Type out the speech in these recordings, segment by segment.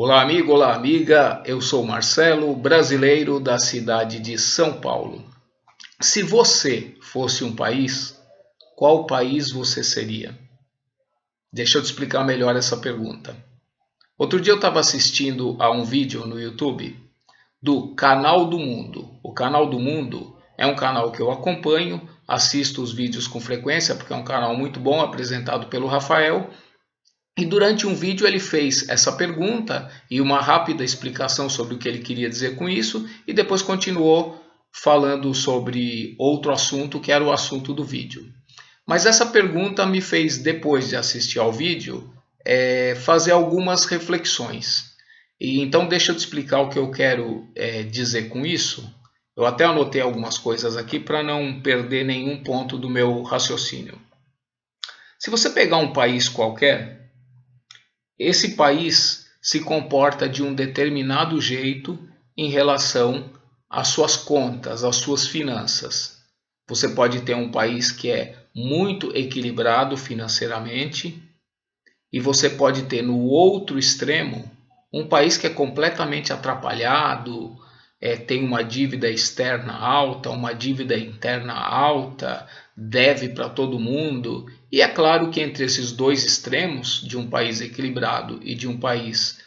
Olá, amigo, olá, amiga. Eu sou Marcelo, brasileiro da cidade de São Paulo. Se você fosse um país, qual país você seria? Deixa eu te explicar melhor essa pergunta. Outro dia eu estava assistindo a um vídeo no YouTube do Canal do Mundo. O Canal do Mundo é um canal que eu acompanho, assisto os vídeos com frequência, porque é um canal muito bom, apresentado pelo Rafael. E durante um vídeo ele fez essa pergunta e uma rápida explicação sobre o que ele queria dizer com isso, e depois continuou falando sobre outro assunto, que era o assunto do vídeo. Mas essa pergunta me fez, depois de assistir ao vídeo, fazer algumas reflexões. E então deixa eu te explicar o que eu quero dizer com isso. Eu até anotei algumas coisas aqui para não perder nenhum ponto do meu raciocínio. Se você pegar um país qualquer, esse país se comporta de um determinado jeito em relação às suas contas, às suas finanças. Você pode ter um país que é muito equilibrado financeiramente, e você pode ter no outro extremo um país que é completamente atrapalhado, tem uma dívida externa alta, uma dívida interna alta, deve para todo mundo. E é claro que entre esses dois extremos, de um país equilibrado e de um país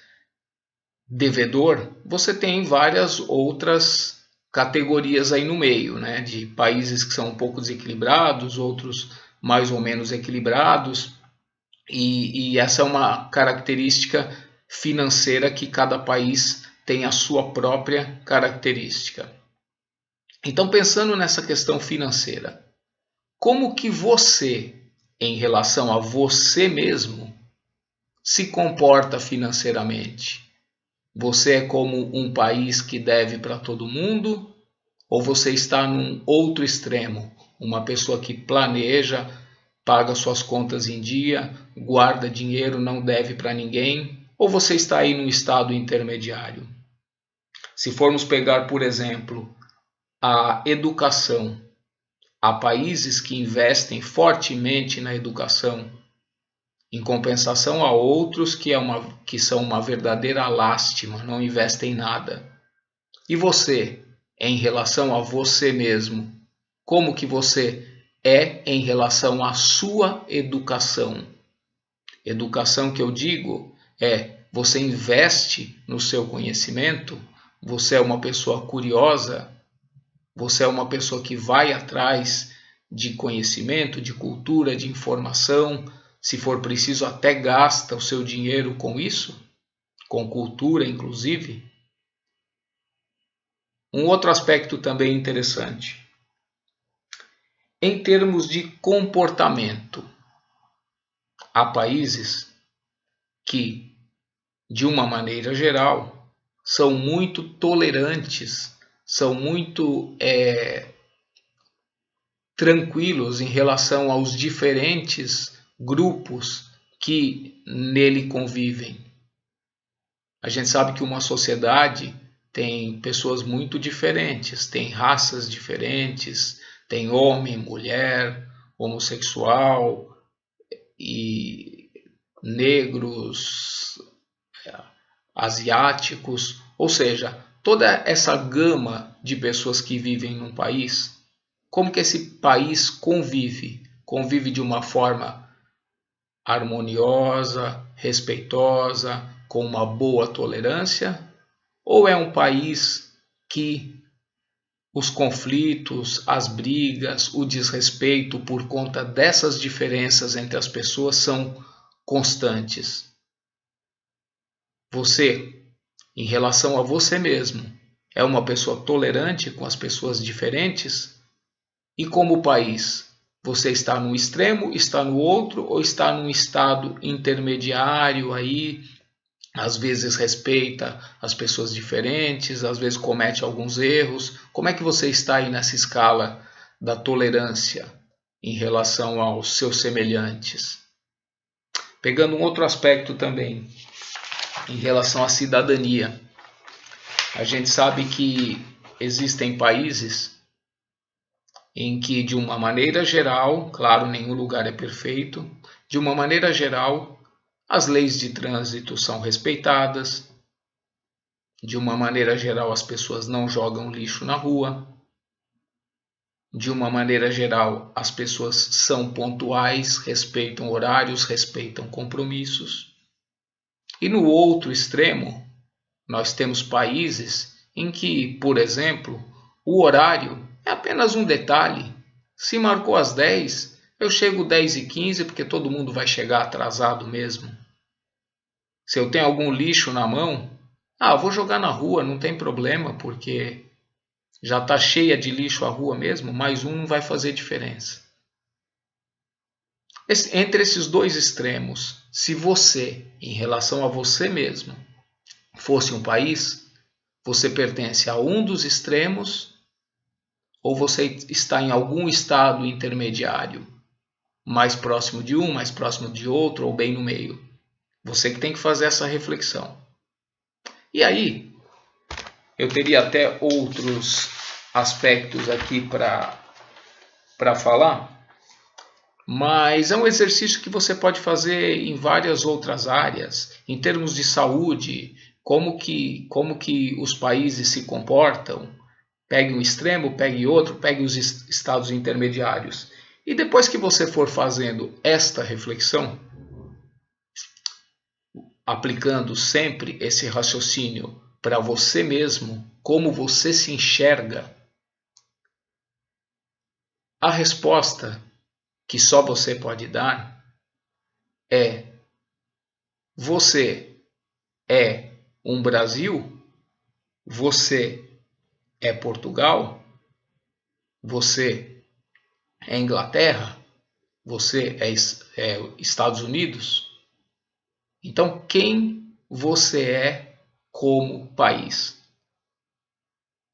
devedor, você tem várias outras categorias aí no meio, né? De países que são um pouco desequilibrados, outros mais ou menos equilibrados. E essa é uma característica financeira que cada país tem a sua própria característica. Então, pensando nessa questão financeira, como que você, em relação a você mesmo, se comporta financeiramente? Você é como um país que deve para todo mundo? Ou você está num outro extremo? Uma pessoa que planeja, paga suas contas em dia, guarda dinheiro, não deve para ninguém? Ou você está aí num estado intermediário? Se formos pegar, por exemplo, a educação, há países que investem fortemente na educação, em compensação a outros que são uma verdadeira lástima, não investem em nada. E você, em relação a você mesmo, como que você é em relação à sua educação? Educação que eu digo você investe no seu conhecimento, você é uma pessoa curiosa, você é uma pessoa que vai atrás de conhecimento, de cultura, de informação, se for preciso até gasta o seu dinheiro com isso, com cultura inclusive. Um outro aspecto também interessante. Em termos de comportamento, há países que, de uma maneira geral, são muito tolerantes, são muito tranquilos em relação aos diferentes grupos que nele convivem. A gente sabe que uma sociedade tem pessoas muito diferentes, tem raças diferentes, tem homem, mulher, homossexual e negros, asiáticos, ou seja, toda essa gama de pessoas que vivem num país. Como que esse país convive? Convive de uma forma harmoniosa, respeitosa, com uma boa tolerância? Ou é um país que os conflitos, as brigas, o desrespeito por conta dessas diferenças entre as pessoas são constantes? Você, em relação a você mesmo, é uma pessoa tolerante com as pessoas diferentes? E como país, você está no extremo, está no outro, ou está num estado intermediário aí? Às vezes respeita as pessoas diferentes, às vezes comete alguns erros. Como é que você está aí nessa escala da tolerância em relação aos seus semelhantes? Pegando um outro aspecto também, em relação à cidadania. A gente sabe que existem países em que, de uma maneira geral, claro, nenhum lugar é perfeito, de uma maneira geral, as leis de trânsito são respeitadas, De uma maneira geral, as pessoas não jogam lixo na rua. De uma maneira geral, as pessoas são pontuais, respeitam horários, respeitam compromissos. E no outro extremo, nós temos países em que, por exemplo, o horário é apenas um detalhe. Se marcou às 10, eu chego 10h15 porque todo mundo vai chegar atrasado mesmo. Se eu tenho algum lixo na mão, vou jogar na rua, não tem problema, porque já está cheia de lixo a rua mesmo, mais um não vai fazer diferença. Entre esses dois extremos, se você, em relação a você mesmo, fosse um país, você pertence a um dos extremos ou você está em algum estado intermediário, mais próximo de um, mais próximo de outro ou bem no meio? Você que tem que fazer essa reflexão. E aí, eu teria até outros aspectos aqui para falar, mas é um exercício que você pode fazer em várias outras áreas, em termos de saúde, como que os países se comportam. Pegue um extremo, pegue outro, pegue os estados intermediários. E depois que você for fazendo esta reflexão, aplicando sempre esse raciocínio para você mesmo, como você se enxerga, a resposta que só você pode dar é: você é um Brasil? Você é Portugal? Você é Inglaterra? Você é Estados Unidos? Então, quem você é como país?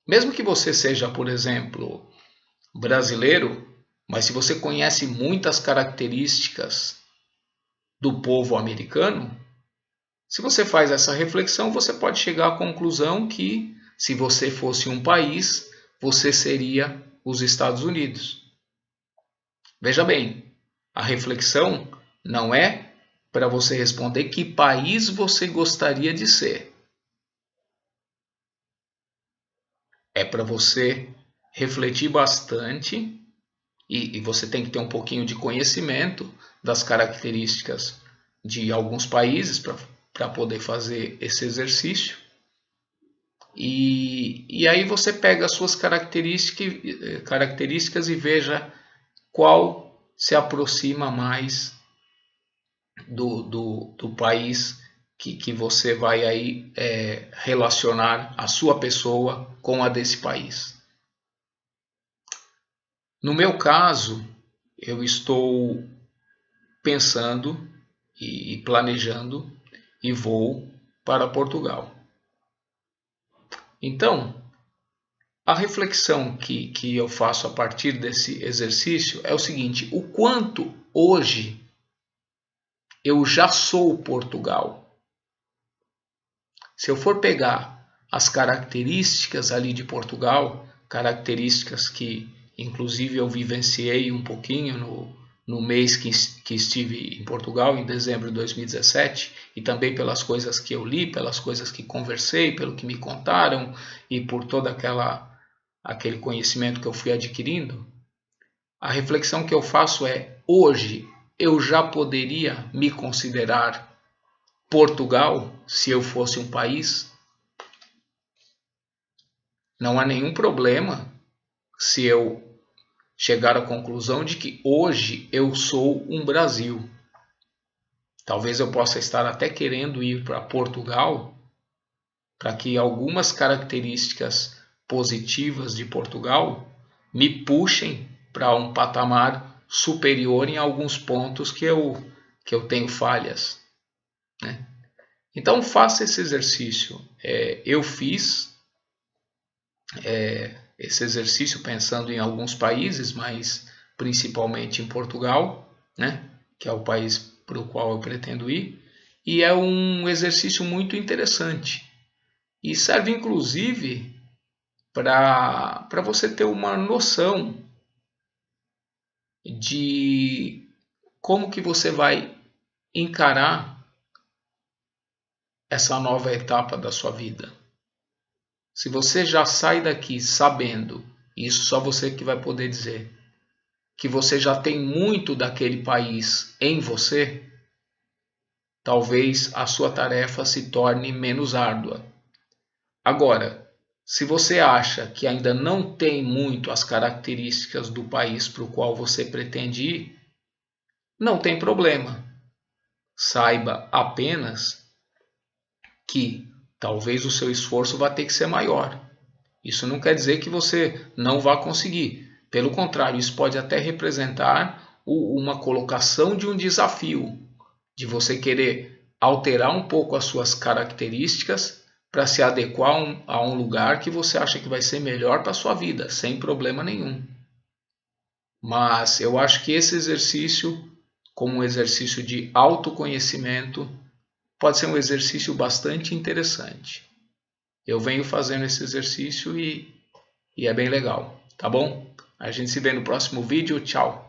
Mesmo que você seja, por exemplo, brasileiro, mas se você conhece muitas características do povo americano, se você faz essa reflexão, você pode chegar à conclusão que, se você fosse um país, você seria os Estados Unidos. Veja bem, a reflexão não é para você responder que país você gostaria de ser. É para você refletir bastante e você tem que ter um pouquinho de conhecimento das características de alguns países para poder fazer esse exercício. E aí você pega as suas características e veja qual se aproxima mais do país que você vai aí relacionar a sua pessoa com a desse país. No meu caso, eu estou pensando e planejando e vou para Portugal. Então, a reflexão que eu faço a partir desse exercício é o seguinte: o quanto hoje eu já sou Portugal. Se eu for pegar as características ali de Portugal, características que inclusive eu vivenciei um pouquinho no mês que estive em Portugal, em dezembro de 2017, e também pelas coisas que eu li, pelas coisas que conversei, pelo que me contaram e por todo aquele conhecimento que eu fui adquirindo, a reflexão que eu faço é: hoje eu já poderia me considerar Portugal se eu fosse um país? Não há nenhum problema se eu chegar à conclusão de que hoje eu sou um Brasil. Talvez eu possa estar até querendo ir para Portugal para que algumas características positivas de Portugal me puxem para um patamar superior em alguns pontos que eu tenho falhas, né? Então faça esse exercício. Eu fiz esse exercício pensando em alguns países, mas principalmente em Portugal, né, que é o país para o qual eu pretendo ir, e é um exercício muito interessante e serve inclusive para você ter uma noção de como que você vai encarar essa nova etapa da sua vida. Se você já sai daqui sabendo, isso só você que vai poder dizer, que você já tem muito daquele país em você, talvez a sua tarefa se torne menos árdua. Agora, se você acha que ainda não tem muito as características do país para o qual você pretende ir, não tem problema. Saiba apenas que talvez o seu esforço vá ter que ser maior. Isso não quer dizer que você não vá conseguir. Pelo contrário, isso pode até representar uma colocação de um desafio, de você querer alterar um pouco as suas características para se adequar a um lugar que você acha que vai ser melhor para a sua vida, sem problema nenhum. Mas eu acho que esse exercício, como um exercício de autoconhecimento, pode ser um exercício bastante interessante. Eu venho fazendo esse exercício e é bem legal, tá bom? A gente se vê no próximo vídeo. Tchau!